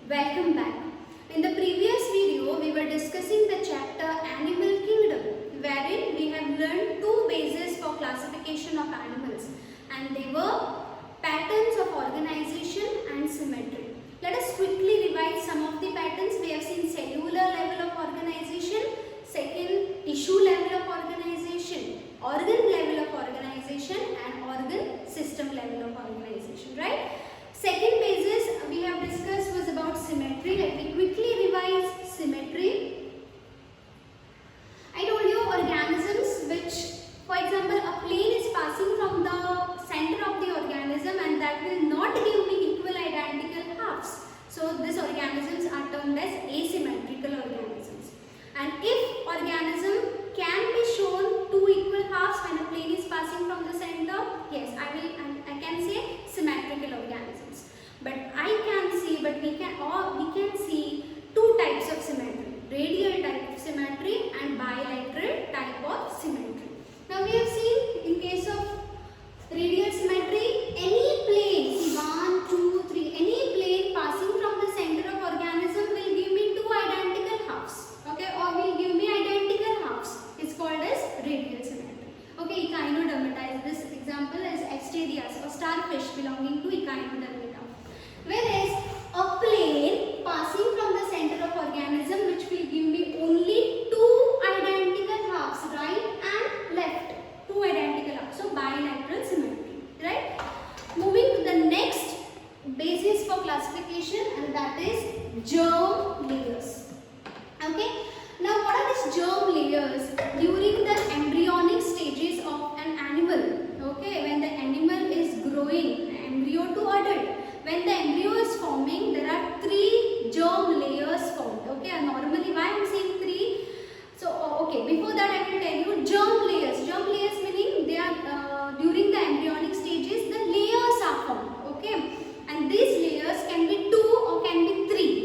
Welcome back. In the previous video, we were discussing the chapter Animal Kingdom, wherein we have learned two bases for classification of animals, and they were patterns of organization and symmetry. Let us quickly revise some of the patterns. We have seen cellular level of organization, second tissue level of organization, organ level of organization, and organ system level of organization, right? Second basis we have discussed was about symmetry. Let me quickly revise symmetry. I told you organisms which, for example, a plane is passing from the center of the organism and that will not give me equal identical halves. So these organisms are termed as asymmetrical organisms. And if organism can be shown two equal halves when a plane is passing from the center, yes, I can say symmetrical organisms. But we can see two types of symmetry: radial type of symmetry and bilateral type of symmetry. Now we have seen in case of radial symmetry, any plane, see 1, 2, 3, any plane passing from the center of organism will give me two identical halves, okay, or will give me identical halves. It's called as radial symmetry. Okay, echinodermata. This example is Asterias or starfish belonging to echinodermata. Whereas a plane passing from the center of organism which will give me only two identical halves, right and left, two identical halves. So bilateral symmetry, right? Moving to the next basis for classification, and that is germ layers. Okay. Now what are these germ layers? During the embryonic stages of an animal, okay, when the animal is growing, embryo to adult, when the embryo is forming, there are three germ layers formed. Okay, and normally why I am saying three? So okay, before that I will tell you germ layers. Germ layers meaning they are during the embryonic stages the layers are formed. Okay, and these layers can be two or can be three.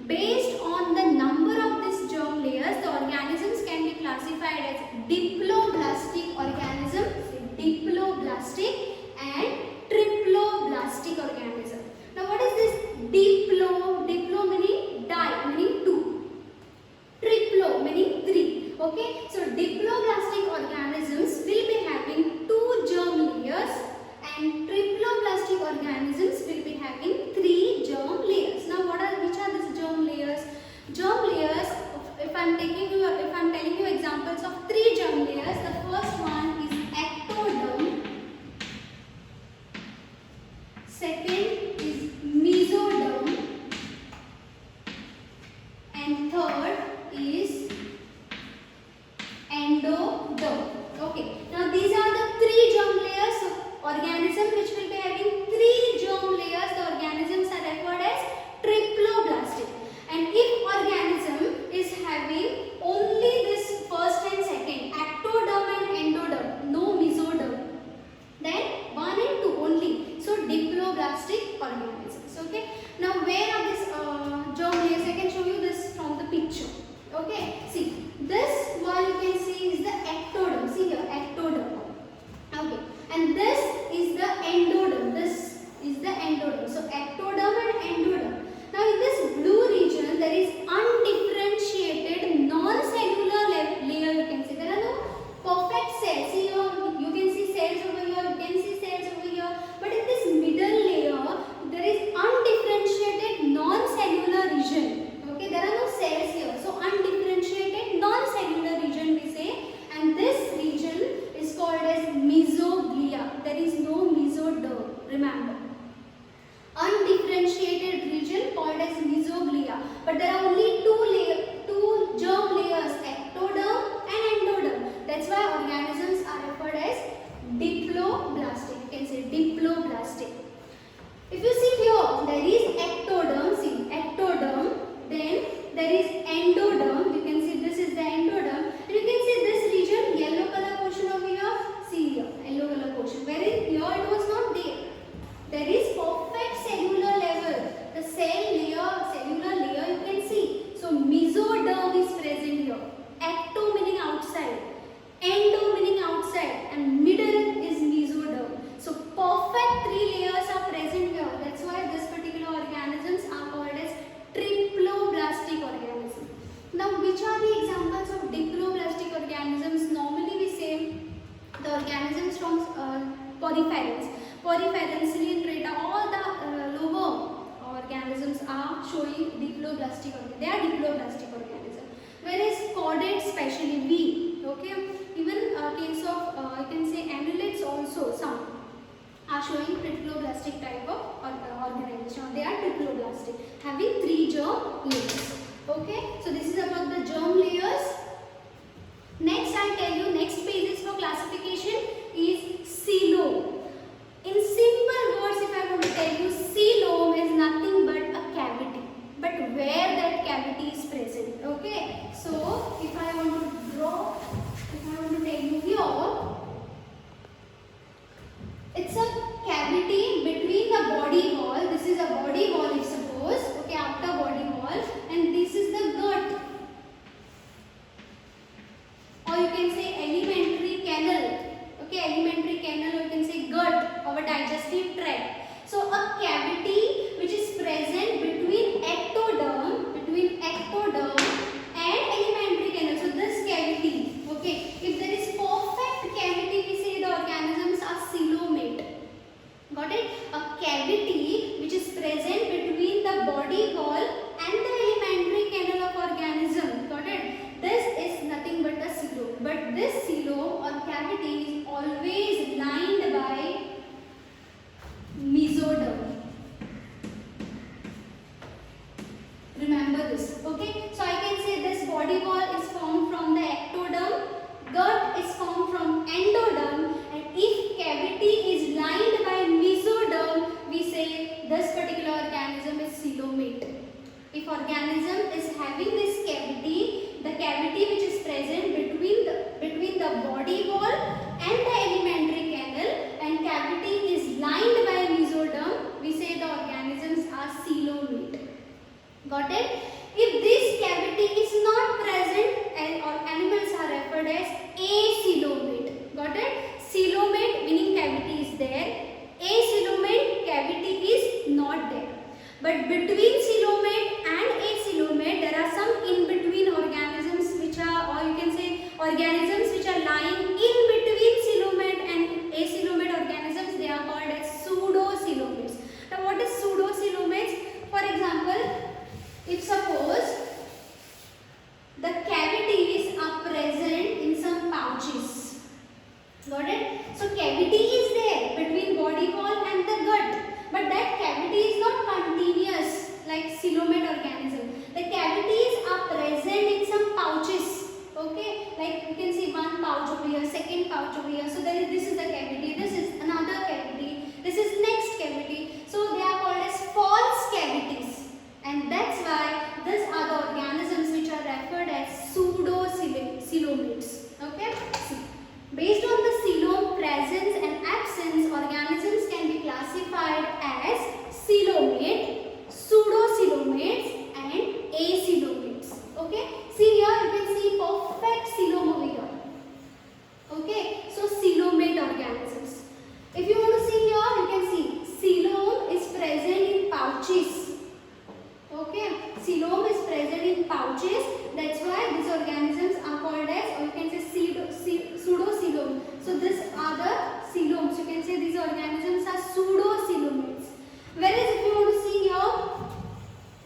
Based on the number of these germ layers, the organisms can be classified as diploblastic organisms, diploblastic and triploblastic organisms. showing diploblastic organism. They are diploblastic organism. Whereas chordates, especially V, okay, even case of you can say annelids also, some are showing triploblastic type of organization. They are triploblastic, having 3 germ layers. Okay, so this is about the germ layers. Next, I tell you next basis for classification is coelom. In simple words, if I want to tell you, coelom is nothing but a cavity. But where that cavity is present. Okay, so if I want to draw, if I want to tell you here, it's a cavity between the body wall. This is a body wall, if suppose, okay, outer body wall, and this is the gut, or you can say alimentary canal. Okay, alimentary canal, or you can say gut, our digestive tract. So a cavity which is present between ectoderm and alimentary canal. So this cavity, okay, if there is perfect cavity, we say the organisms are coelomate. Got it? A cavity which is present between the body wall and the alimentary canal of organism. Got it? This is nothing but a coelom. But this coelom or cavity is always lined by mesoderm. Remember this. Okay? So I can say this body wall is formed from the ectoderm, gut is formed from endoderm, and if cavity is lined by mesoderm, we say this particular organism is coelomate. If organism is having this cavity, the cavity which is present between the body wall and the alimentary canal, and cavity is lined by mesoderm, we say the organisms are coelomate. Got it? If this cavity is not present, or animals are referred as acoelomate. Got it? Coelomate meaning cavity is there. Acoelomate, cavity is not there. But between coelomate and acoelomate, there are some in-between organisms which are, or you can say organisms which are lying in between coelomate and acoelomate organisms. They are called as pseudocoelomates. Now what is pseudocoelomates? For example, if suppose the cavities are present in some pouches. Got it? So cavity is there between body wall and the gut. But that cavity is not continuous like coelomate organism. The cavities are present in some pouches. Okay? Like you can see one pouch over here, second pouch over here. So this is the cavity, this is another cavity, this is next cavity. So they are called as false cavities. And that's why these are the organisms which are referred as pseudocoelomates. Okay? See. Based on the coelom presence and absence, organisms can be classified as coelomate, pseudocoelomates and acoelomates. Okay? See here, you can see perfect coelom over here. Okay? So coelomate organisms. If you want to see here, you can see coelom is present in pouches. Okay, coelom is present in pouches. That's why these organisms are called as, or you can say pseudocoelom. So these are the coeloms. You can say these organisms are pseudocoelomates. Whereas if you want to see here,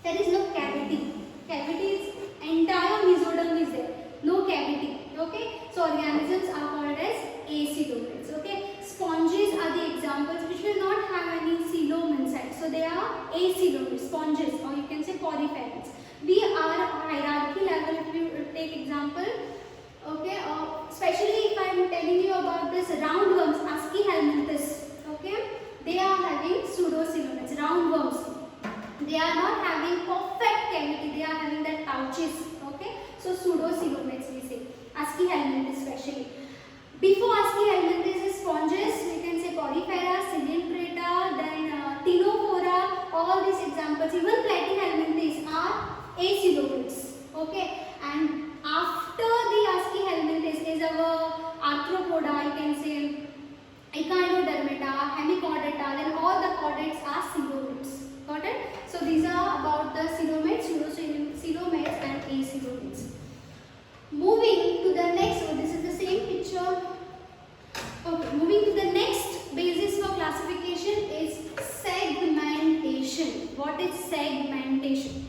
there is no cavity. Cavity is entire mesoderm is there. No cavity. Okay, so organisms are called as acoelomates. Okay, sponges are the examples which will not have any coelom inside. So they are acoelomates, sponges, or you can say poriferids. We are hierarchy level. If you take example, okay, especially if I am telling you about this roundworms, Aschelminthes, okay, they are having pseudocoelomates, roundworms. They are not having perfect cavity. They are having that pouches. Okay, so pseudocoelomates we say, Aschelminthes especially. Before Aschelminthes is sponges, we can say Porifera, Ciliaprata, then Ctenophora, all these examples. Even Platyhelminthes are acoelomates. Okay, and after the Aschelminthes is our Arthropoda, you can say Echinodermata, Hemichordata, then all the chordates are coelomates. Got it? So these are about the coelomates, pseudocoelomates and acoelomates. Moving to the next, so this is the same picture. Okay, moving to the next basis for classification is segmentation. What is segmentation?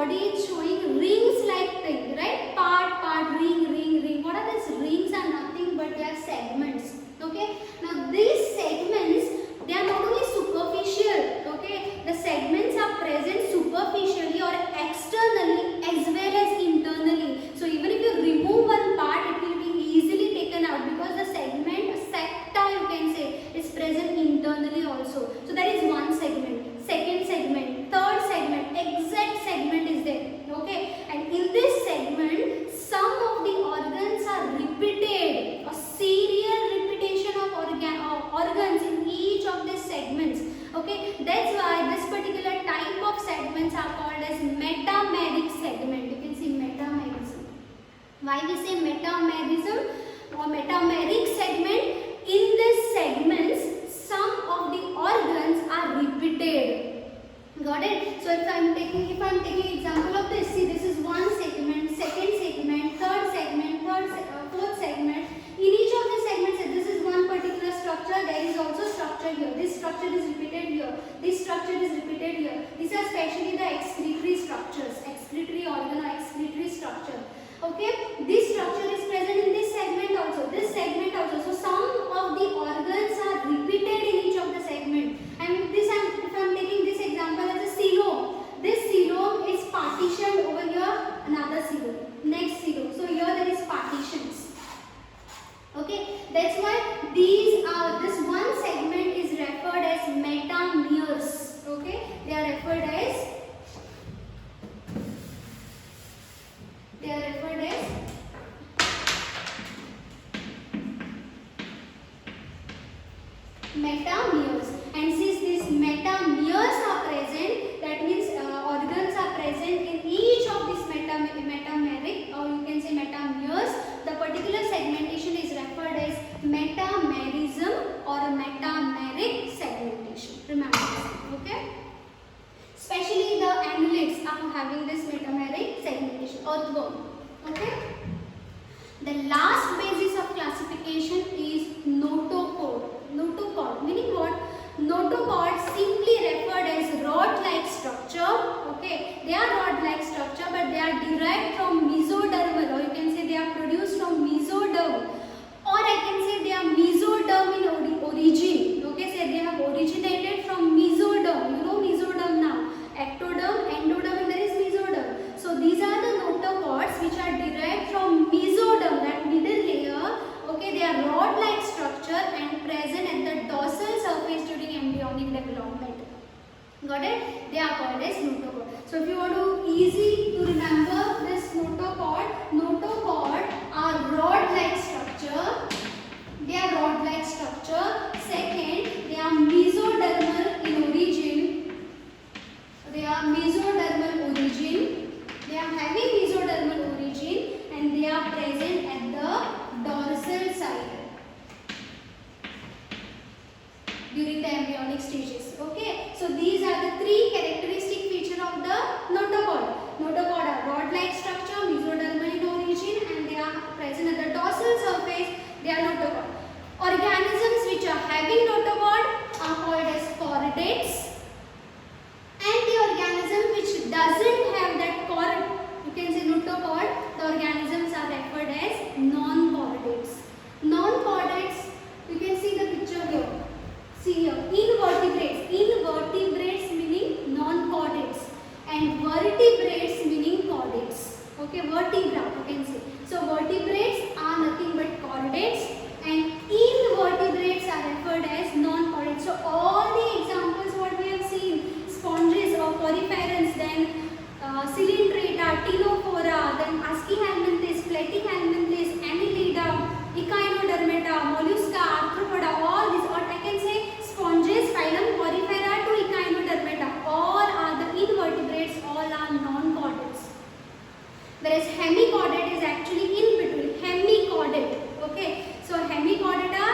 body is showing rings like thing, right? Part, ring. What are these rings? Are nothing but they are segments. Okay. Now these segments, they are not only superficial. Okay. The segments are present superficially or externally as well as internally. So even if you remove one part, it will be easily taken out because the segment, secta you can say, is present internally also. So that is one segment. Second segment, third segment, exact segment is there. Okay. And in this segment, some of the organs are repeated, a serial repetition of organs in each of these segments. Okay, that's why this particular type of segments are called as metameric segment. You can see metamerism. Why we say metamerism or metameric segment? In these segments, some of the organs are repeated. Got it? So if I am taking example of this, see this is one segment, second segment, third segment, fourth segment. In each of the segments, if this is one particular structure, there is also structure here. This structure is repeated here. This structure is repeated here. These are especially the excretory structures, excretory organ or excretory structure. Okay, this structure is present in this segment also. This segment also. So some of the organs are repeated in each of the segment. And this, if I am taking this example as a coelom, this coelom is partitioned over here. Another coelom, next coelom. So here there is partitions. Okay, that's why this one segment is referred as metameres. Okay, they are referred as metameres. And since these metameres are present, that means organs are present in each of these metameric, or you can say metameres. The particular segmentation is referred as metamerism or metameric segmentation. Remember this, okay? Especially the annelids are having this metameric segmentation. Earthworm, okay? The last basis of classification is notochord. Notochord meaning what? Notochord simply referred as rod-like structure. Okay, they are rod-like structure, but they are derived from mesodermal, or you can say they are produced from mesoderm, or I can say they are mesoderm in origin. Okay, so they have originated from mesoderm. You know mesoderm now. Ectoderm, endoderm, and there is mesoderm. So these are the notochords which are derived from mesoderm, that middle layer. Okay, they are rod-like structure and present at the dorsal surface during embryonic development. Got it? They are called as notochord. So if you want to easy to remember this notochord are rod-like structure. They are rod-like structure. Second, they are mesodermal in origin. They are mesodermal origin. They are having mesodermal origin and they are present at the dorsal side during the embryonic stages. Okay, so these are the three characteristic features of the notochord. Notochord are rod-like structure, mesodermal in origin, and they are present at the dorsal surface. They are notochord. Organisms which are having notochord are called as chordates, and the organism which doesn't have that chord, you can say notochord, the organisms are referred as non-chordates. Non-chordates, you can see the picture here. See here, invertebrates. Invertebrates meaning non-chordates, and vertebrates meaning chordates. Okay, vertebra you can say. So vertebrates are nothing but chordates, and invertebrates are referred as non-chordates. So all the examples what we have seen, sponges or poriferans, then Coelenterata, Ctenophora, then Aschelminthes, Platyhelminthes, Annelida, Echinodermata, Mollusca, Arthropoda, all these, or I can say sponges, phylum Porifera to Echinodermata, all are the invertebrates, all are non-chordates. Whereas hemichordate is actually in between, hemichordate. Okay, so hemichordata,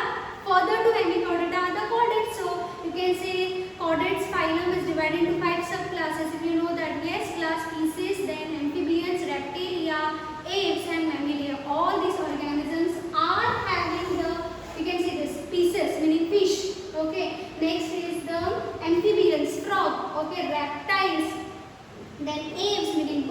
further to hemichordata are the chordates. So you can say chordates phylum is divided into 5 subclasses. If you know that, yes, class species, then amphibians, reptilia, apes and mammalia. All these organisms are having the, you can say this, species meaning fish. Okay, next is the amphibians, frog. Okay, reptiles, then apes meaning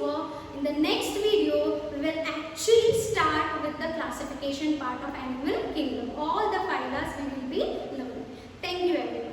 sure in the next video we will actually start with the classification part of animal kingdom. All the phyla we will be learning. Thank you everyone.